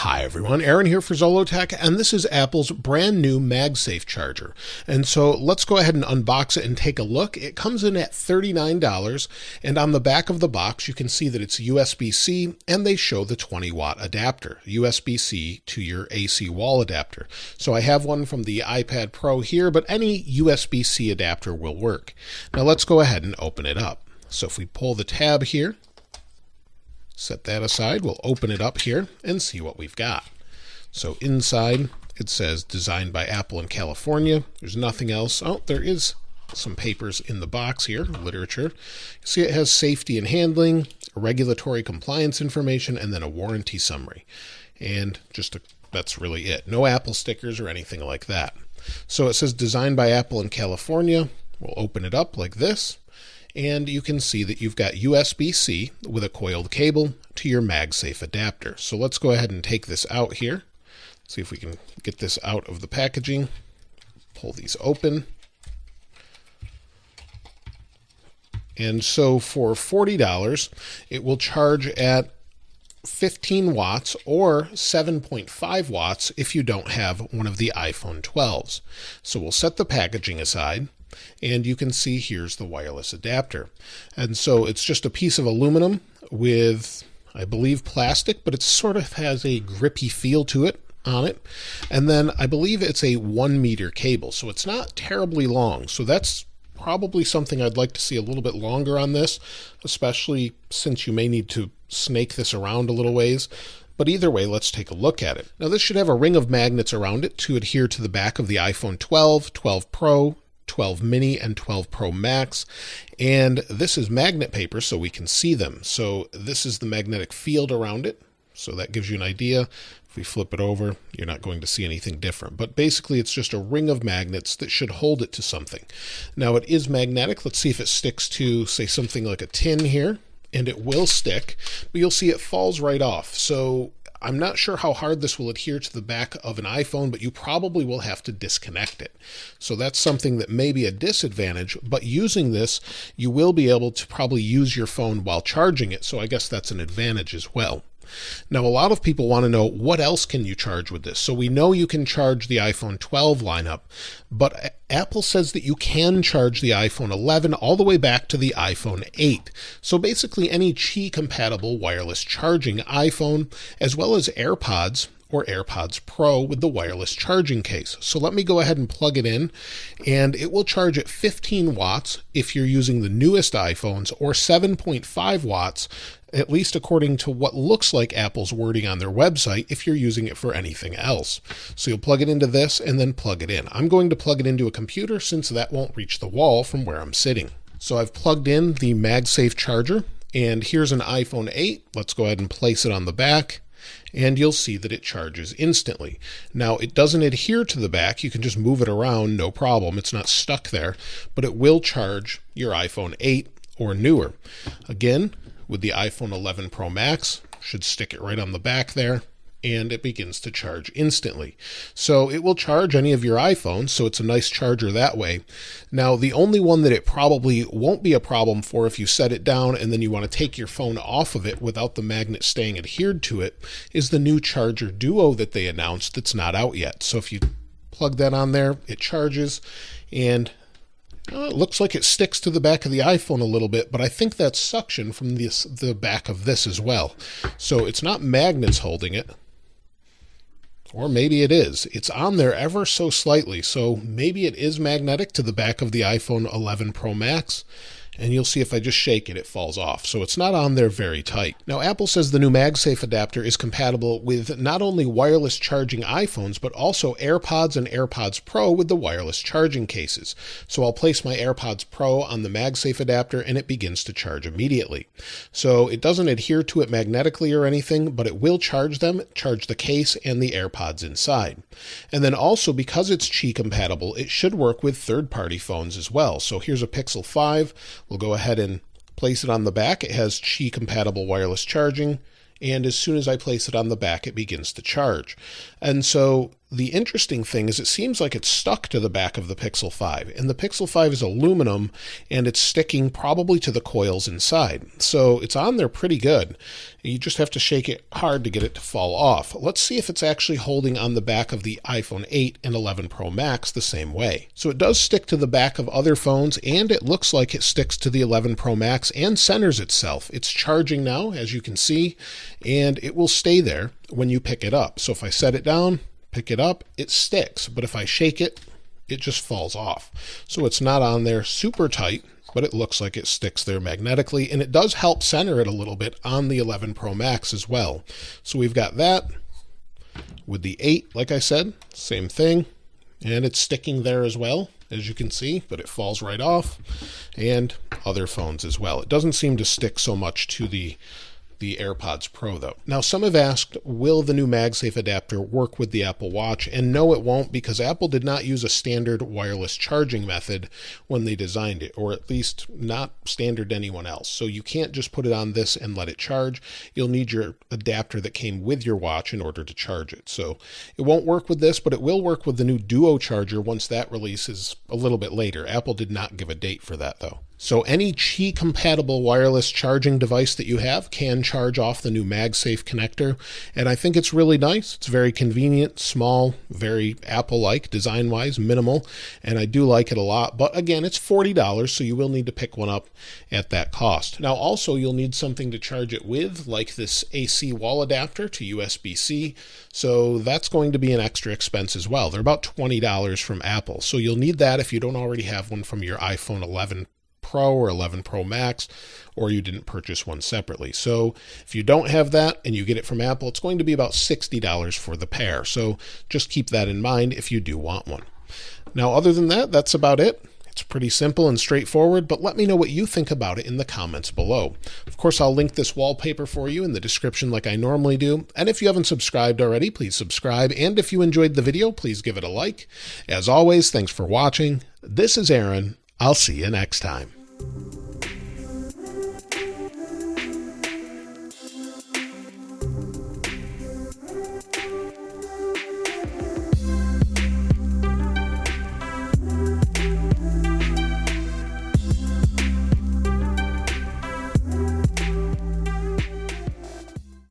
Hi everyone, Aaron here for Zollotech, and this is Apple's brand new MagSafe charger. And so let's go ahead and unbox it and take a look. It comes in at $39, and on the back of the box you can see that it's USB-C, and they show the 20-watt adapter, USB-C to your AC wall adapter. So I have one from the iPad Pro here, but any USB-C adapter will work. Now let's go ahead and open it up. So if we pull the tab here, set that aside, we'll open it up here and see what we've got. So inside it says designed by Apple in California. There's nothing else. Oh, there is some papers in the box here, literature. You see it has safety and handling, regulatory compliance information, and then a warranty summary. And that's really it. No Apple stickers or anything like that. So it says designed by Apple in California. We'll open it up like this. And you can see that you've got USB-C with a coiled cable to your MagSafe adapter. So let's go ahead and take this out here. See if we can get this out of the packaging. Pull these open. And so for $40, it will charge at 15 watts or 7.5 watts if you don't have one of the iPhone 12s. So we'll set the packaging aside. And you can see here's the wireless adapter. And so it's just a piece of aluminum with, I believe, plastic, but it sort of has a grippy feel to it on it. And then I believe it's a 1 meter cable, so it's not terribly long. So that's probably something I'd like to see a little bit longer on this, especially since you may need to snake this around a little ways. But either way, let's take a look at it. Now this should have a ring of magnets around it to adhere to the back of the iPhone 12, 12 Pro, 12 mini, and 12 Pro Max. And this is magnet paper so we can see them. So this is the magnetic field around it. So that gives you an idea. If we flip it over, you're not going to see anything different. But basically it's just a ring of magnets that should hold it to something. Now it is magnetic. Let's see if it sticks to, say, something like a tin here. And it will stick, but you'll see it falls right off. So I'm not sure how hard this will adhere to the back of an iPhone, but you probably will have to disconnect it. So that's something that may be a disadvantage, but using this, you will be able to probably use your phone while charging it. So I guess that's an advantage as well. Now, a lot of people want to know what else can you charge with this. So we know you can charge the iPhone 12 lineup, but Apple says that you can charge the iPhone 11 all the way back to the iPhone 8. So basically any Qi compatible wireless charging iPhone, as well as AirPods or AirPods Pro with the wireless charging case. So let me go ahead and plug it in, and it will charge at 15 watts if you're using the newest iPhones, or 7.5 watts, at least according to what looks like Apple's wording on their website, if you're using it for anything else. So you'll plug it into this and then plug it in. I'm going to plug it into a computer since that won't reach the wall from where I'm sitting. So I've plugged in the MagSafe charger, and here's an iPhone 8. Let's go ahead and place it on the back. And you'll see that it charges instantly. Now, it doesn't adhere to the back. You can just move it around, no problem. It's not stuck there, but it will charge your iPhone 8 or newer. Again, with the iPhone 11 Pro Max, should stick it right on the back there, and it begins to charge instantly. So it will charge any of your iPhones, so it's a nice charger that way. Now, the only one that it probably won't be a problem for if you set it down and then you want to take your phone off of it without the magnet staying adhered to it is the new Charger Duo that they announced that's not out yet. So if you plug that on there, it charges, and it looks like it sticks to the back of the iPhone a little bit, but I think that's suction from the back of this as well. So it's not magnets holding it. Or maybe it is. It's on there ever so slightly, so maybe it is magnetic to the back of the iPhone 11 Pro Max. And you'll see if I just shake it, it falls off. So it's not on there very tight. Now, Apple says the new MagSafe adapter is compatible with not only wireless charging iPhones, but also AirPods and AirPods Pro with the wireless charging cases. So I'll place my AirPods Pro on the MagSafe adapter and it begins to charge immediately. So it doesn't adhere to it magnetically or anything, but it will charge them, charge the case and the AirPods inside. And then also, because it's Qi compatible, it should work with third-party phones as well. So here's a Pixel 5. We'll go ahead and place it on the back. It has Qi compatible wireless charging, and as soon as I place it on the back, it begins to charge. And so the interesting thing is it seems like it's stuck to the back of the Pixel 5, and the Pixel 5 is aluminum and it's sticking probably to the coils inside. So it's on there pretty good. You just have to shake it hard to get it to fall off. Let's see if it's actually holding on the back of the iPhone 8 and 11 Pro Max the same way. So it does stick to the back of other phones, and it looks like it sticks to the 11 Pro Max and centers itself. It's charging now, as you can see, and it will stay there when you pick it up. So if I set it down, pick it up, it sticks, but if I shake it, it just falls off. So it's not on there super tight, but it looks like it sticks there magnetically, and it does help center it a little bit on the 11 Pro Max as well. So we've got that with the 8, like I said, same thing, and it's sticking there as well, as you can see, but it falls right off, and other phones as well. It doesn't seem to stick so much to the AirPods Pro though. Now, some have asked, will the new MagSafe adapter work with the Apple Watch? And no, it won't, because Apple did not use a standard wireless charging method when they designed it, or at least not standard to anyone else. So you can't just put it on this and let it charge. You'll need your adapter that came with your watch in order to charge it. So it won't work with this, but it will work with the new Duo charger once that releases a little bit later. Apple did not give a date for that though. So any Qi compatible wireless charging device that you have can charge off the new MagSafe connector. And I think it's really nice. It's very convenient, small, very Apple-like design-wise, minimal. And I do like it a lot. But again, it's $40, so you will need to pick one up at that cost. Now also, you'll need something to charge it with, like this AC wall adapter to USB-C. So that's going to be an extra expense as well. They're about $20 from Apple. So you'll need that if you don't already have one from your iPhone 11 Pro or 11 Pro Max, or you didn't purchase one separately. So if you don't have that and you get it from Apple, it's going to be about $60 for the pair. So just keep that in mind if you do want one. Now, other than that, that's about it. It's pretty simple and straightforward, but let me know what you think about it in the comments below. Of course, I'll link this wallpaper for you in the description like I normally do. And if you haven't subscribed already, please subscribe. And if you enjoyed the video, please give it a like. As always, thanks for watching. This is Aaron. I'll see you next time.